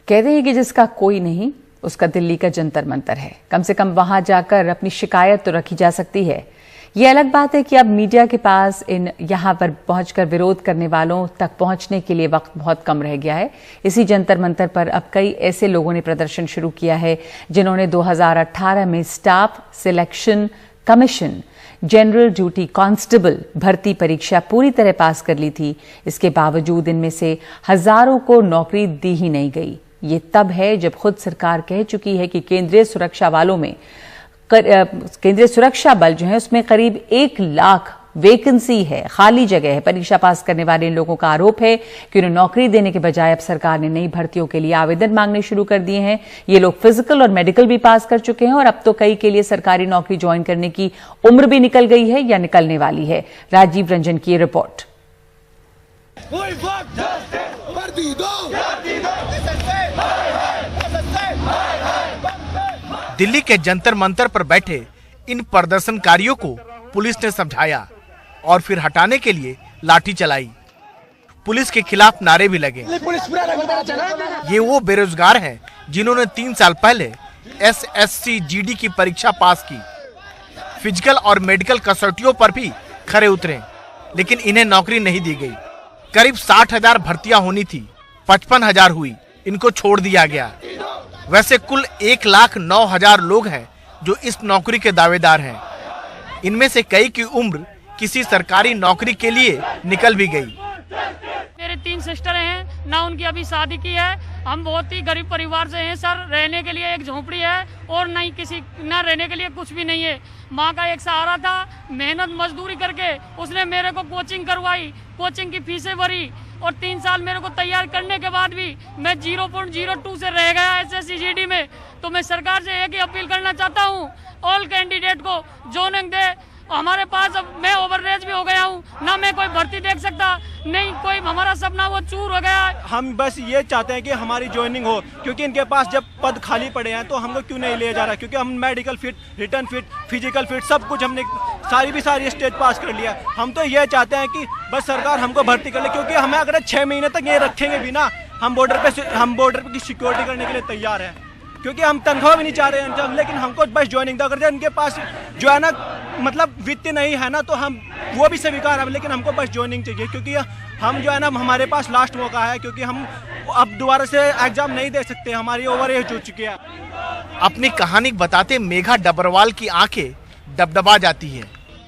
कहते हैं कि जिसका कोई नहीं उसका दिल्ली का जंतर मंतर है। कम से कम वहां जाकर अपनी शिकायत तो रखी जा सकती है। ये अलग बात है कि अब मीडिया के पास यहां पर पहुंचकर विरोध करने वालों तक पहुंचने के लिए वक्त बहुत कम रह गया है। इसी जंतर मंतर पर अब कई ऐसे लोगों ने प्रदर्शन शुरू किया है जिन्होंने 2018 में staff selection commission general duty constable भर्ती परीक्षा पूरी तरह पास कर ली थी। इसके बावजूद इनमें से हजारों को नौकरी दी ही नहीं गई। ये तब है जब खुद सरकार कह चुकी है कि केंद्रीय सुरक्षा बल जो है उसमें करीब 1 लाख वैकेंसी है, खाली जगह है। परीक्षा पास करने वाले इन लोगों का आरोप है कि उन्हें नौकरी देने के बजाय अब सरकार ने नई भर्तियों के लिए आवेदन मांगने शुरू कर दिए हैं। ये लोग फिजिकल और मेडिकल भी पास कर चुके हैं और अब तो कई के लिए सरकारी नौकरी ज्वाइन करने की उम्र भी निकल गई है या निकलने वाली है। राजीव रंजन की रिपोर्ट। दिल्ली के जंतर मंतर पर बैठे इन प्रदर्शनकारियों को पुलिस ने समझाया और फिर हटाने के लिए लाठी चलाई। पुलिस के खिलाफ नारे भी लगे। ये वो बेरोजगार हैं जिन्होंने 3 साल पहले SSC GD की परीक्षा पास की, फिजिकल और मेडिकल कसौटियों पर भी खरे उतरे, लेकिन इन्हें नौकरी नहीं दी गई। करीब 60,000 भर्तियां होनी थी, 55,000 हुई, इनको छोड़ दिया गया। वैसे कुल 1,09,000 लोग हैं जो इस नौकरी के दावेदार हैं। इनमें से कई की उम्र किसी सरकारी नौकरी के लिए निकल भी गई। मेरे 3 सिस्टर हैं, ना उनकी अभी शादी की है। हम बहुत ही गरीब परिवार से हैं सर। रहने के लिए एक झोपड़ी है और ना रहने के लिए कुछ भी नहीं है। माँ का एक सहारा था, मेहनत मजदूरी करके उसने मेरे को कोचिंग करवाई, कोचिंग की फीसें भरी और 3 साल मेरे को तैयार करने के बाद भी मैं 0.02 से रह गया SSC GD में। तो मैं सरकार से एक ही अपील करना चाहता हूँ, ऑल कैंडिडेट को जोनिंग दे। हमारे पास अब मैं ओवरएज भी हो गया हूँ, ना मैं कोई भर्ती देख सकता, नहीं कोई हमारा सपना वो चूर हो गया। हम बस ये चाहते हैं कि हमारी ज्वाइनिंग हो, क्योंकि इनके पास जब पद खाली पड़े हैं तो हमको क्यों नहीं लिया जा रहा, क्योंकि हम medical fit, return fit, physical fit सब कुछ हमने सारी स्टेज पास कर लिया। हम तो ये चाहते हैं कि बस सरकार हमको भर्ती कर ले, क्योंकि हमें अगर 6 महीने तक ये रखेंगे भी ना, हम बॉर्डर पे की सिक्योरिटी करने के लिए तैयार हैं, क्योंकि हम तनख्वाह भी नहीं चाह रहे हैं, लेकिन हमको बस ज्वाइनिंग। अगर इनके पास जो है ना मतलब वित्त नहीं है ना तो हम वो भी स्वीकार है, लेकिन हमको बस ज्वाइनिंग चाहिए, क्योंकि हम जो है ना हमारे पास लास्ट मौका है, क्योंकि हम अब दोबारा से एग्जाम नहीं दे सकते, हमारी ओवर एज हो चुकी है। अपनी कहानी बताते मेघा डबरवाल की आंखें डबडबा जाती है।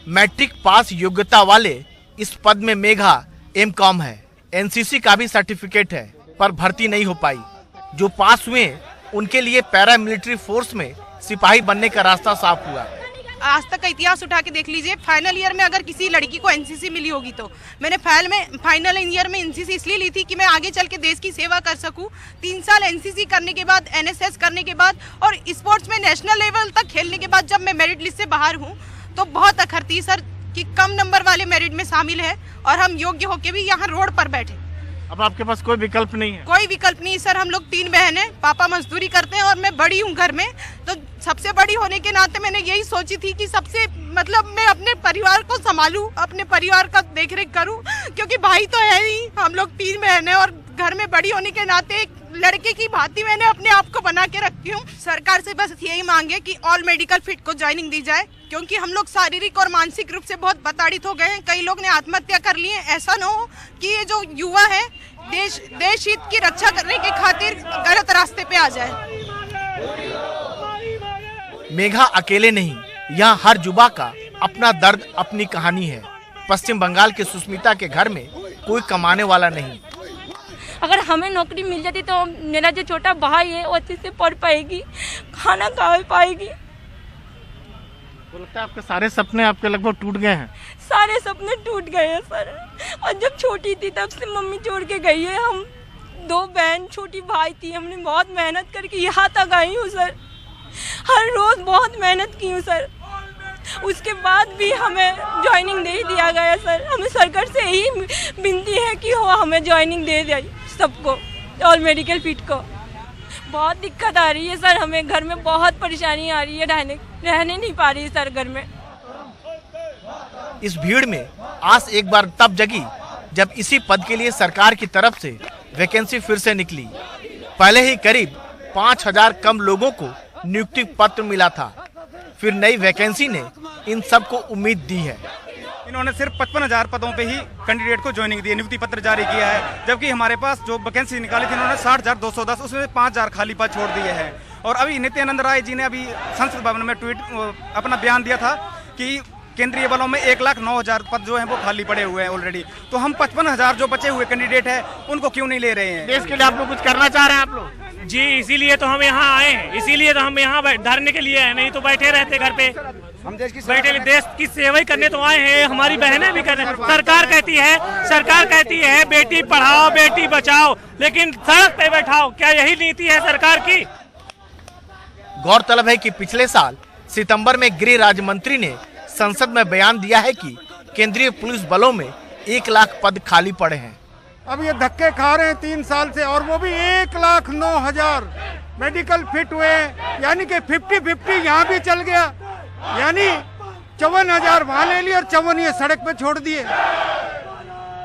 मैट्रिक पास योग्यता वाले इस पद में मेघा M.Com है, NCC का भी सर्टिफिकेट है, पर भर्ती नहीं हो पाई। जो पास हुए उनके लिए पैरामिलिट्री फोर्स में सिपाही बनने का रास्ता साफ हुआ। आज तक का इतिहास उठा के देख लीजिए, फाइनल ईयर में अगर किसी लड़की को NCC मिली होगी तो मैंने फाइनल ईयर में NCC इसलिए ली थी कि मैं आगे चल के देश की सेवा कर सकूं। 3 साल NCC करने के बाद, NSS करने के बाद और स्पोर्ट्स में नेशनल लेवल तक खेलने के बाद जब मैं मेरिट लिस्ट से बाहर हूं तो बहुत अखर थी सर कि कम नंबर वाले मेरिट में शामिल है और हम योग्य होके भी यहाँ रोड पर बैठे। अब आपके पास कोई विकल्प नहीं है? कोई विकल्प नहीं सर। हम लोग 3 बहन हैं, पापा मजदूरी करते हैं और मैं बड़ी हूँ घर में, तो सबसे बड़ी होने के नाते मैंने यही सोची थी कि सबसे मतलब मैं अपने परिवार को संभालूं, अपने परिवार का देखरेख करूं, क्योंकि भाई तो है ही। हम लोग 3 बहन हैं और घर में बड़ी होने के नाते एक लड़के की भांति मैंने अपने आप को बना के रखी हूँ। सरकार से बस यही मांगे कि ऑल मेडिकल फिट को ज्वाइनिंग दी जाए, क्योंकि हम लोग शारीरिक और मानसिक रूप से बहुत प्रताड़ित हो गए हैं। कई लोग ने आत्महत्या कर ली है। ऐसा न हो कि ये जो युवा है देश हित की रक्षा करने की खातिर गलत रास्ते पे आ जाए। मेघा अकेले नहीं, यहाँ हर युवा का अपना दर्द, अपनी कहानी है। पश्चिम बंगाल के सुष्मिता के घर में कोई कमाने वाला नहीं। अगर हमें नौकरी मिल जाती तो मेरा जो छोटा भाई है वो अच्छे से पढ़ पाएगी, खाना खा पाएगी। तो लगता है आपके सारे सपने आपके लगभग टूट गए हैं? सारे सपने टूट गए हैं सर। और जब छोटी थी तब से मम्मी छोड़ के गई है। हम 2 बहन, छोटी भाई थी, हमने बहुत मेहनत करके यहाँ तक आई हूँ सर। हर रोज बहुत मेहनत की हूँ सर। उसके बाद भी हमें ज्वाइनिंग दे दिया गया सर। हमें सरकार से यही विनती है कि वो हमें ज्वाइनिंग दे दे सबको, ऑल मेडिकल फिट को। बहुत दिक्कत आ रही है सर, हमें घर में बहुत परेशानी आ रही है, रहने नहीं पा रही है सर घर में। इस भीड़ में आस एक बार तब जगी जब इसी पद के लिए सरकार की तरफ से वैकेंसी फिर से निकली। पहले ही करीब 5000 कम लोगों को नियुक्ति पत्र मिला था। फिर नई वैकेंसी ने इन सबको उम्मीद दी है। इन्होंने सिर्फ 55,000 पदों पे ही कैंडिडेट को ज्वाइनिंग दी है, नियुक्ति पत्र जारी किया है, जबकि हमारे पास जो वैकेंसी निकाली थी इन्होंने 60,210, उसमें 5,000 खाली पद छोड़ दिए हैं। और अभी नित्यानंद राय जी ने अभी संसद भवन में अपना बयान दिया था कि केंद्रीय बलों में 1,09,000 पद जो हैं वो खाली पड़े हुए हैं ऑलरेडी। तो हम 55,000 जो बचे हुए कैंडिडेट हैं उनको क्यों नहीं ले रहे हैं? देश के लिए आप लोग कुछ करना चाह रहे हैं आप लोग? जी, इसीलिए तो हम यहाँ आए हैं, इसीलिए तो हम यहाँ धरने के लिए हैं, नहीं तो बैठे रहते घर पे। हम देश की सेवा ही करने तो आए हैं, हमारी बहनें भी कर रहे हैं। सरकार कहती है बेटी पढ़ाओ बेटी बचाओ, लेकिन सड़क पे बैठाओ, क्या यही नीति है सरकार की? गौरतलब है कि पिछले साल सितंबर में गृह राज्य मंत्री ने संसद में बयान दिया है कि केंद्रीय पुलिस बलों में 1 लाख पद खाली पड़े हैं। अब ये धक्के खा रहे हैं 3 साल से, और वो भी 1,09,000 मेडिकल फिट हुए, यानी कि 50-50 यहाँ भी चल गया, यानी 54,000 वहाँ ले लिए और 54 ये सड़क पे छोड़ दिए।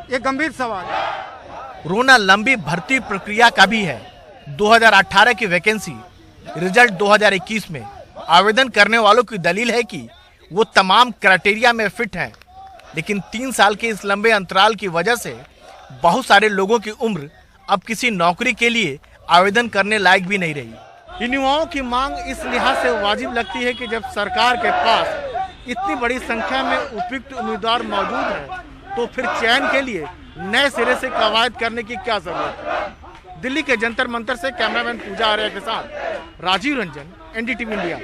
ये गंभीर सवाल है। रोना लंबी भर्ती प्रक्रिया का भी है। 2018 की वैकेंसी रिजल्ट 2021 में आवेदन करने वालों की दलील है कि वो तमाम क्राइटेरिया में फिट हैं, लेकिन 3 साल के इस लंबे अंतराल की वजह से बहुत सारे लोगों की उम्र अब किसी नौकरी के लिए आवेदन करने लायक भी नहीं रही। इन युवाओं की मांग इस लिहाज से वाजिब लगती है कि जब सरकार के पास इतनी बड़ी संख्या में उपयुक्त उम्मीदवार मौजूद हैं, तो फिर चयन के लिए नए सिरे से कवायद करने की क्या जरूरत है। दिल्ली के जंतर मंतर से कैमरामैन पूजा आर्य के साथ राजीव रंजन, NDTV इंडिया।